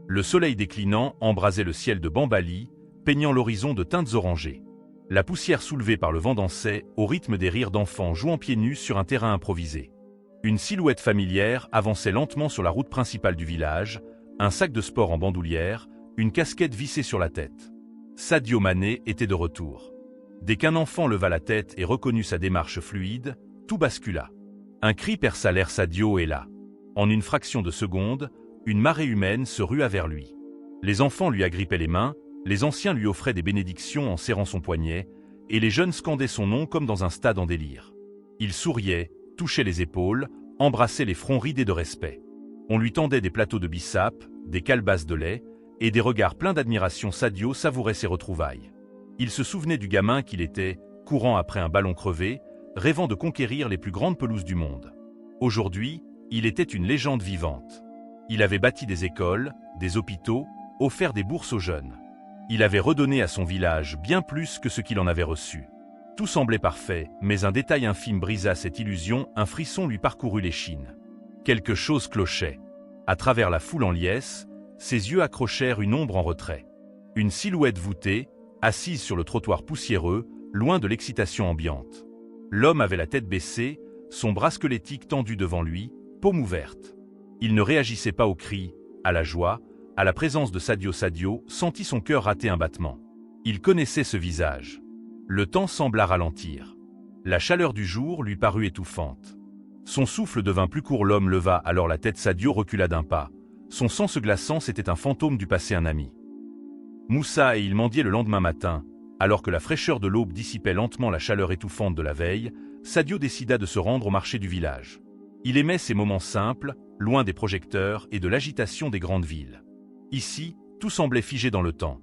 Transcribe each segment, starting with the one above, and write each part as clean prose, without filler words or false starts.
Le soleil déclinant embrasait le ciel de Bambali, peignant l'horizon de teintes orangées. La poussière soulevée par le vent dansait au rythme des rires d'enfants jouant pieds nus sur un terrain improvisé. Une silhouette familière avançait lentement sur la route principale du village, un sac de sport en bandoulière, une casquette vissée sur la tête. Sadio Mané était de retour. Dès qu'un enfant leva la tête et reconnut sa démarche fluide, tout bascula. Un cri perça l'air. Sadio est là. En une fraction de seconde, une marée humaine se rua vers lui. Les enfants lui agrippaient les mains, les anciens lui offraient des bénédictions en serrant son poignet, et les jeunes scandaient son nom comme dans un stade en délire. Il souriait, touchait les épaules, embrassait les fronts ridés de respect. On lui tendait des plateaux de bissap, des calebasses de lait, et des regards pleins d'admiration. Sadio savourait ses retrouvailles. Il se souvenait du gamin qu'il était, courant après un ballon crevé, rêvant de conquérir les plus grandes pelouses du monde. Aujourd'hui, il était une légende vivante. Il avait bâti des écoles, des hôpitaux, offert des bourses aux jeunes. Il avait redonné à son village bien plus que ce qu'il en avait reçu. Tout semblait parfait, mais un détail infime brisa cette illusion. Un frisson lui parcourut l'échine. Quelque chose clochait. À travers la foule en liesse, ses yeux accrochèrent une ombre en retrait. Une silhouette voûtée, assise sur le trottoir poussiéreux, loin de l'excitation ambiante. L'homme avait la tête baissée, son bras squelettique tendu devant lui, paume ouverte. Il ne réagissait pas aux cris, à la joie, à la présence de Sadio. Sadio sentit son cœur rater un battement. Il connaissait ce visage. Le temps sembla ralentir. La chaleur du jour lui parut étouffante. Son souffle devint plus court. L'homme leva alors la tête. Sadio recula d'un pas. Son sang se glaçant, c'était un fantôme du passé, un ami. Moussa et il mendiaient le lendemain matin. Alors que la fraîcheur de l'aube dissipait lentement la chaleur étouffante de la veille, Sadio décida de se rendre au marché du village. Il aimait ces moments simples, loin des projecteurs et de l'agitation des grandes villes. Ici, tout semblait figé dans le temps.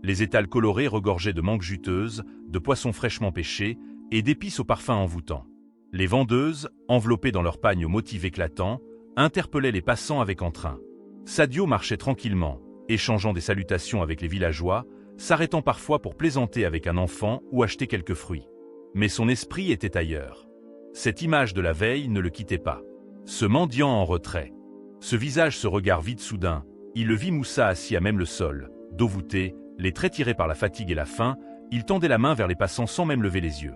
Les étals colorés regorgeaient de mangues juteuses, de poissons fraîchement pêchés et d'épices au parfum envoûtant. Les vendeuses, enveloppées dans leurs pagnes aux motifs éclatants, interpellaient les passants avec entrain. Sadio marchait tranquillement, échangeant des salutations avec les villageois, s'arrêtant parfois pour plaisanter avec un enfant ou acheter quelques fruits. Mais son esprit était ailleurs. Cette image de la veille ne le quittait pas. Ce mendiant en retrait. Ce visage, ce regard vide soudain, il le vit. Moussa assis à même le sol, dos voûté, les traits tirés par la fatigue et la faim, il tendait la main vers les passants sans même lever les yeux.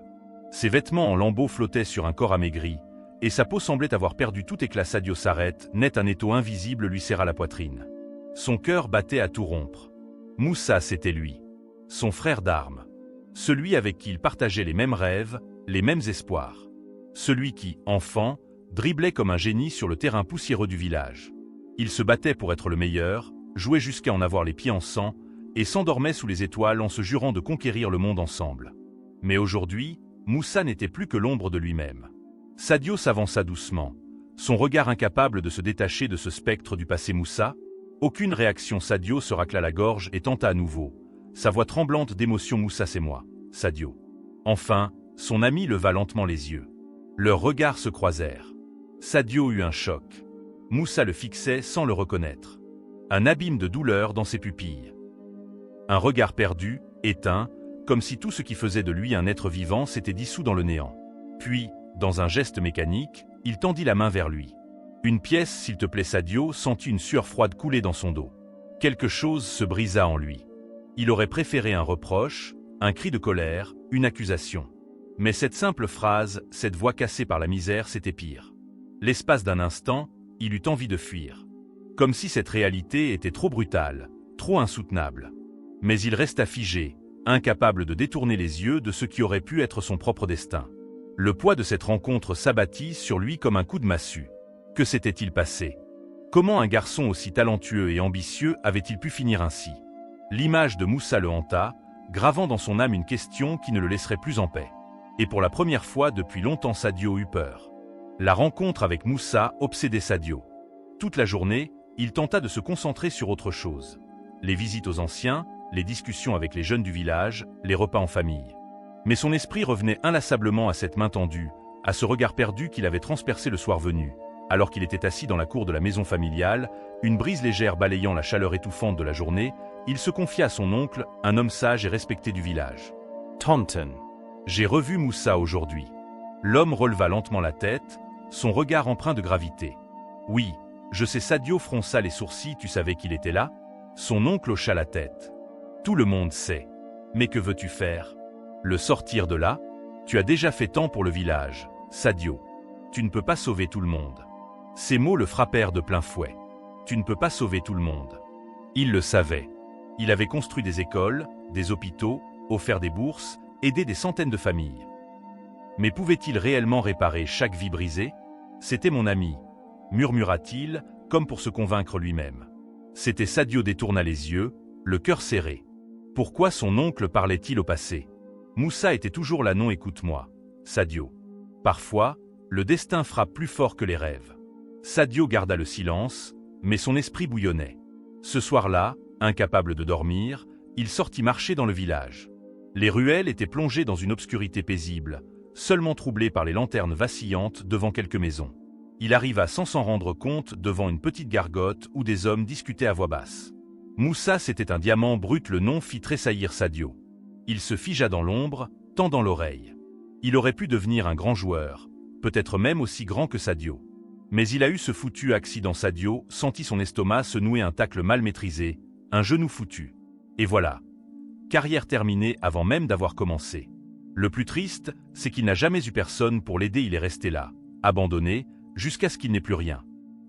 Ses vêtements en lambeaux flottaient sur un corps amaigri, et sa peau semblait avoir perdu tout éclat. Sadio s'arrête, net, un étau invisible lui serra la poitrine. Son cœur battait à tout rompre. Moussa, c'était lui. Son frère d'armes. Celui avec qui il partageait les mêmes rêves, les mêmes espoirs. Celui qui, enfant, driblait comme un génie sur le terrain poussiéreux du village. Il se battait pour être le meilleur, jouait jusqu'à en avoir les pieds en sang, et s'endormait sous les étoiles en se jurant de conquérir le monde ensemble. Mais aujourd'hui, Moussa n'était plus que l'ombre de lui-même. Sadio s'avança doucement, son regard incapable de se détacher de ce spectre du passé. Moussa, aucune réaction. Sadio se racla la gorge et tenta à nouveau, sa voix tremblante d'émotion. Moussa, c'est moi, Sadio. Enfin, son ami leva lentement les yeux. Leurs regards se croisèrent. Sadio eut un choc. Moussa le fixait sans le reconnaître. Un abîme de douleur dans ses pupilles. Un regard perdu, éteint, comme si tout ce qui faisait de lui un être vivant s'était dissous dans le néant. Puis, dans un geste mécanique, il tendit la main vers lui. Une pièce, s'il te plaît. Sadio sentit une sueur froide couler dans son dos. Quelque chose se brisa en lui. Il aurait préféré un reproche, un cri de colère, une accusation. Mais cette simple phrase, cette voix cassée par la misère, c'était pire. L'espace d'un instant, il eut envie de fuir. Comme si cette réalité était trop brutale, trop insoutenable. Mais il resta figé, incapable de détourner les yeux de ce qui aurait pu être son propre destin. Le poids de cette rencontre s'abattit sur lui comme un coup de massue. Que s'était-il passé? Comment un garçon aussi talentueux et ambitieux avait-il pu finir ainsi? L'image de Moussa le hanta, gravant dans son âme une question qui ne le laisserait plus en paix. Et pour la première fois depuis longtemps, Sadio eut peur. La rencontre avec Moussa obsédait Sadio. Toute la journée, il tenta de se concentrer sur autre chose. Les visites aux anciens, les discussions avec les jeunes du village, les repas en famille. Mais son esprit revenait inlassablement à cette main tendue, à ce regard perdu qu'il avait transpercé le soir venu, alors qu'il était assis dans la cour de la maison familiale, une brise légère balayant la chaleur étouffante de la journée. Il se confia à son oncle, un homme sage et respecté du village. « Tonton, j'ai revu Moussa aujourd'hui. » L'homme releva lentement la tête, son regard empreint de gravité. « Oui, je sais. » Sadio fronça les sourcils. « Tu savais qu'il était là ?» Son oncle hocha la tête. Tout le monde sait. Mais que veux-tu faire? Le sortir de là? Tu as déjà fait tant pour le village, Sadio. Tu ne peux pas sauver tout le monde. Ces mots le frappèrent de plein fouet. Tu ne peux pas sauver tout le monde. Il le savait. Il avait construit des écoles, des hôpitaux, offert des bourses, aidé des centaines de familles. Mais pouvait-il réellement réparer chaque vie brisée? C'était mon ami, murmura-t-il, comme pour se convaincre lui-même. C'était Sadio détourna les yeux, le cœur serré. Pourquoi son oncle parlait-il au passé? Moussa était toujours là, non, écoute-moi, Sadio. Parfois, le destin frappe plus fort que les rêves. Sadio garda le silence, mais son esprit bouillonnait. Ce soir-là, incapable de dormir, il sortit marcher dans le village. Les ruelles étaient plongées dans une obscurité paisible, seulement troublées par les lanternes vacillantes devant quelques maisons. Il arriva sans s'en rendre compte devant une petite gargote où des hommes discutaient à voix basse. Moussa, c'était un diamant brut, le nom fit tressaillir Sadio. Il se figea dans l'ombre, tendant l'oreille. Il aurait pu devenir un grand joueur, peut-être même aussi grand que Sadio. Mais il a eu ce foutu accident. Sadio sentit son estomac se nouer, un tacle mal maîtrisé, un genou foutu. Et voilà. Carrière terminée avant même d'avoir commencé. Le plus triste, c'est qu'il n'a jamais eu personne pour l'aider. Il est resté là, abandonné, jusqu'à ce qu'il n'ait plus rien.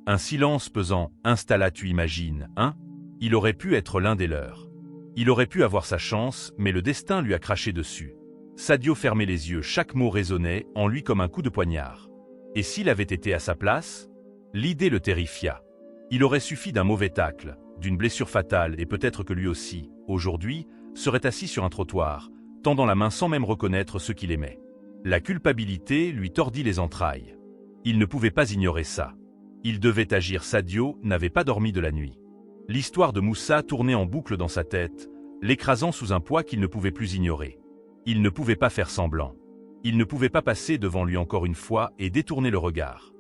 Un silence pesant installa, tu imagines, hein? Il aurait pu être l'un des leurs. Il aurait pu avoir sa chance, mais le destin lui a craché dessus. Sadio fermait les yeux, chaque mot résonnait en lui comme un coup de poignard. Et s'il avait été à sa place? L'idée le terrifia. Il aurait suffi d'un mauvais tacle, d'une blessure fatale, et peut-être que lui aussi, aujourd'hui, serait assis sur un trottoir, tendant la main sans même reconnaître ce qu'il aimait. La culpabilité lui tordit les entrailles. Il ne pouvait pas ignorer ça. Il devait agir. Sadio n'avait pas dormi de la nuit. L'histoire de Moussa tournait en boucle dans sa tête, l'écrasant sous un poids qu'il ne pouvait plus ignorer. Il ne pouvait pas faire semblant. Il ne pouvait pas passer devant lui encore une fois et détourner le regard.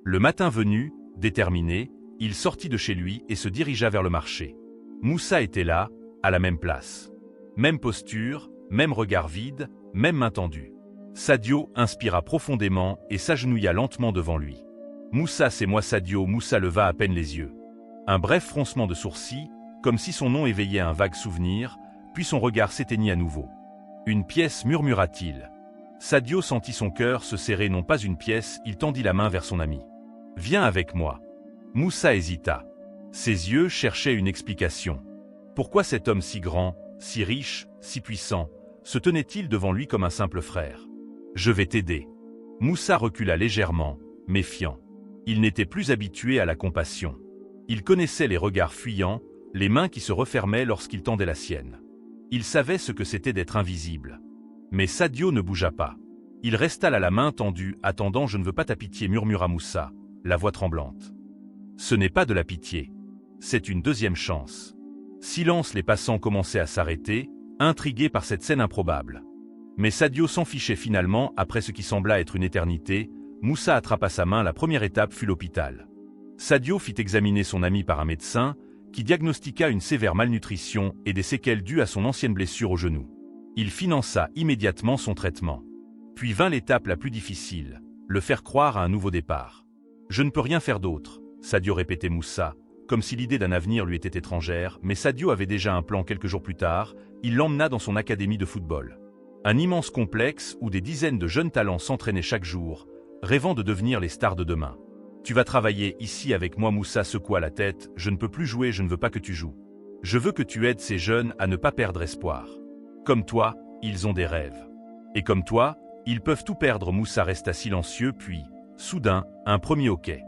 Le matin venu, déterminé, il sortit de chez lui et se dirigea vers le marché. Moussa était là, à la même place. Même posture, même regard vide, même main tendue. Sadio inspira profondément et s'agenouilla lentement devant lui. « Moussa, c'est moi. » Sadio. Moussa leva à peine les yeux. Un bref froncement de sourcils, comme si son nom éveillait un vague souvenir, puis son regard s'éteignit à nouveau. « Une pièce » murmura-t-il. Sadio sentit son cœur se serrer. Non, pas une pièce, il tendit la main vers son ami. « Viens avec moi. » Moussa hésita. Ses yeux cherchaient une explication. Pourquoi cet homme si grand, si riche, si puissant, se tenait-il devant lui comme un simple frère? « Je vais t'aider. » Moussa recula légèrement, méfiant. Il n'était plus habitué à la compassion. Il connaissait les regards fuyants, les mains qui se refermaient lorsqu'il tendait la sienne. Il savait ce que c'était d'être invisible. Mais Sadio ne bougea pas. Il resta là, la main tendue, attendant. « Je ne veux pas ta pitié » murmura Moussa, la voix tremblante. « Ce n'est pas de la pitié. C'est une deuxième chance. » Silence. Les passants commençaient à s'arrêter, intrigués par cette scène improbable. Mais Sadio s'en fichait finalement. Après ce qui sembla être une éternité, Moussa attrapa sa main. La première étape fut l'hôpital. Sadio fit examiner son ami par un médecin qui diagnostiqua une sévère malnutrition et des séquelles dues à son ancienne blessure au genou. Il finança immédiatement son traitement. Puis vint l'étape la plus difficile, le faire croire à un nouveau départ. « Je ne peux rien faire d'autre », Sadio répétait Moussa, comme si l'idée d'un avenir lui était étrangère, mais Sadio avait déjà un plan. Quelques jours plus tard, il l'emmena dans son académie de football. Un immense complexe où des dizaines de jeunes talents s'entraînaient chaque jour, rêvant de devenir les stars de demain. « Tu vas travailler ici avec moi » Moussa secoua la tête. « Je ne peux plus jouer, je ne veux pas que tu joues. Je veux que tu aides ces jeunes à ne pas perdre espoir. Comme toi, ils ont des rêves. Et comme toi, ils peuvent tout perdre. » Moussa resta silencieux, puis, soudain, un premier hoquet.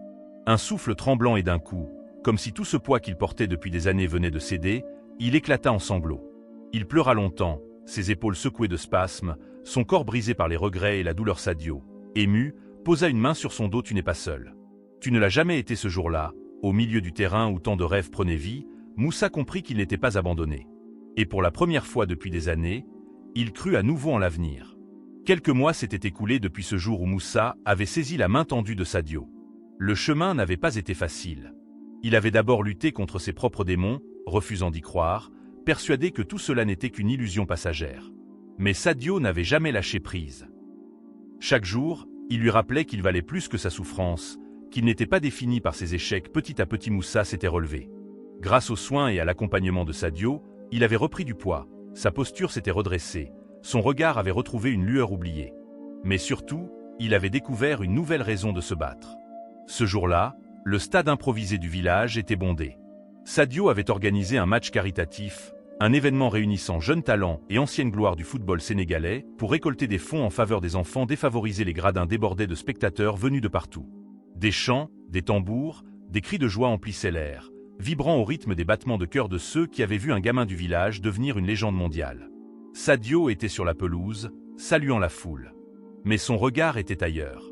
Un souffle tremblant et d'un coup, comme si tout ce poids qu'il portait depuis des années venait de céder, il éclata en sanglots. Il pleura longtemps, ses épaules secouées de spasmes, son corps brisé par les regrets et la douleur. Sadio, ému, posa une main sur son dos. « Tu n'es pas seul. » Tu ne l'as jamais été. Ce jour-là, au milieu du terrain où tant de rêves prenaient vie, Moussa comprit qu'il n'était pas abandonné. Et pour la première fois depuis des années, il crut à nouveau en l'avenir. Quelques mois s'étaient écoulés depuis ce jour où Moussa avait saisi la main tendue de Sadio. Le chemin n'avait pas été facile. Il avait d'abord lutté contre ses propres démons, refusant d'y croire, persuadé que tout cela n'était qu'une illusion passagère. Mais Sadio n'avait jamais lâché prise. Chaque jour, il lui rappelait qu'il valait plus que sa souffrance, qu'il n'était pas défini par ses échecs. Petit à petit, Moussa s'était relevé. Grâce aux soins et à l'accompagnement de Sadio, il avait repris du poids, sa posture s'était redressée, son regard avait retrouvé une lueur oubliée. Mais surtout, il avait découvert une nouvelle raison de se battre. Ce jour-là, le stade improvisé du village était bondé. Sadio avait organisé un match caritatif, un événement réunissant jeunes talents et anciennes gloires du football sénégalais pour récolter des fonds en faveur des enfants défavorisés. Les gradins débordaient de spectateurs venus de partout. Des chants, des tambours, des cris de joie emplissaient l'air, vibrant au rythme des battements de cœur de ceux qui avaient vu un gamin du village devenir une légende mondiale. Sadio était sur la pelouse, saluant la foule. Mais son regard était ailleurs.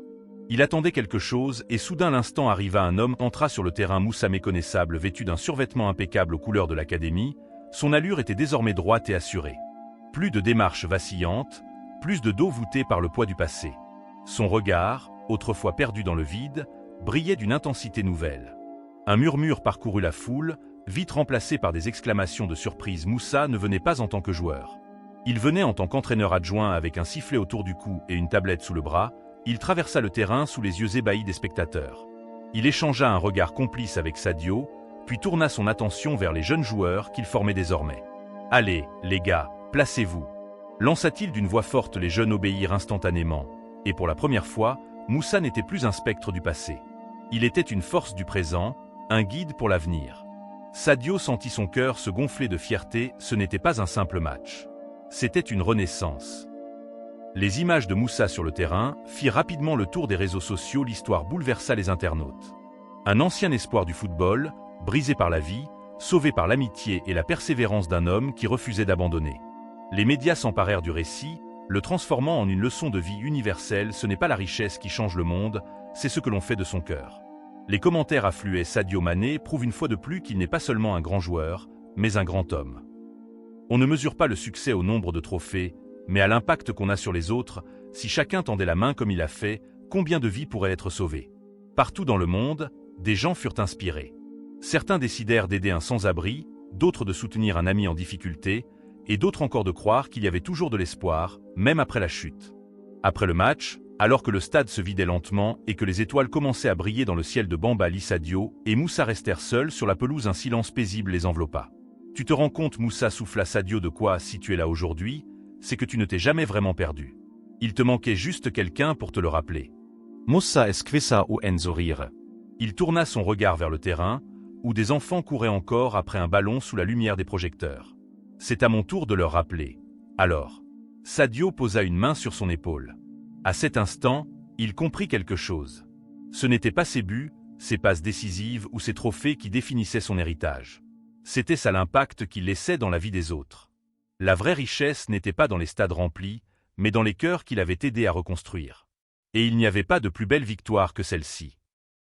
Il attendait quelque chose et soudain l'instant arriva. Un homme entra sur le terrain. Moussa, méconnaissable, vêtu d'un survêtement impeccable aux couleurs de l'académie, son allure était désormais droite et assurée. Plus de démarches vacillantes, plus de dos voûté par le poids du passé. Son regard, autrefois perdu dans le vide, brillait d'une intensité nouvelle. Un murmure parcourut la foule, vite remplacé par des exclamations de surprise. Moussa ne venait pas en tant que joueur. Il venait en tant qu'entraîneur adjoint avec un sifflet autour du cou et une tablette sous le bras. Il traversa le terrain sous les yeux ébahis des spectateurs. Il échangea un regard complice avec Sadio, puis tourna son attention vers les jeunes joueurs qu'il formait désormais. « Allez, les gars, placez-vous » lança-t-il d'une voix forte. Les jeunes obéirent instantanément. Et pour la première fois, Moussa n'était plus un spectre du passé. Il était une force du présent, un guide pour l'avenir. Sadio sentit son cœur se gonfler de fierté. Ce n'était pas un simple match. C'était une renaissance. Les images de Moussa sur le terrain firent rapidement le tour des réseaux sociaux. L'histoire bouleversa les internautes. Un ancien espoir du football, brisé par la vie, sauvé par l'amitié et la persévérance d'un homme qui refusait d'abandonner. Les médias s'emparèrent du récit, le transformant en une leçon de vie universelle. Ce n'est pas la richesse qui change le monde, c'est ce que l'on fait de son cœur. Les commentaires affluaient. Sadio Mané prouve une fois de plus qu'il n'est pas seulement un grand joueur, mais un grand homme. On ne mesure pas le succès au nombre de trophées, mais à l'impact qu'on a sur les autres. Si chacun tendait la main comme il a fait, combien de vies pourraient être sauvées? Partout dans le monde, des gens furent inspirés. Certains décidèrent d'aider un sans-abri, d'autres de soutenir un ami en difficulté, et d'autres encore de croire qu'il y avait toujours de l'espoir, même après la chute. Après le match, alors que le stade se vidait lentement et que les étoiles commençaient à briller dans le ciel de Bambali, Sadio et Moussa restèrent seuls sur la pelouse. Un silence paisible les enveloppa. « Tu te rends compte, Moussa, souffla Sadio, de quoi, si tu es là aujourd'hui, c'est que tu ne t'es jamais vraiment perdu. Il te manquait juste quelqu'un pour te le rappeler. » Moussa esquissa ou un sourire. Il tourna son regard vers le terrain, où des enfants couraient encore après un ballon sous la lumière des projecteurs. « C'est à mon tour de leur rappeler. Alors. » Sadio posa une main sur son épaule. À cet instant, il comprit quelque chose. Ce n'étaient pas ses buts, ses passes décisives ou ses trophées qui définissaient son héritage. C'était ça, l'impact qu'il laissait dans la vie des autres. La vraie richesse n'était pas dans les stades remplis, mais dans les cœurs qu'il avait aidé à reconstruire. Et il n'y avait pas de plus belle victoire que celle-ci.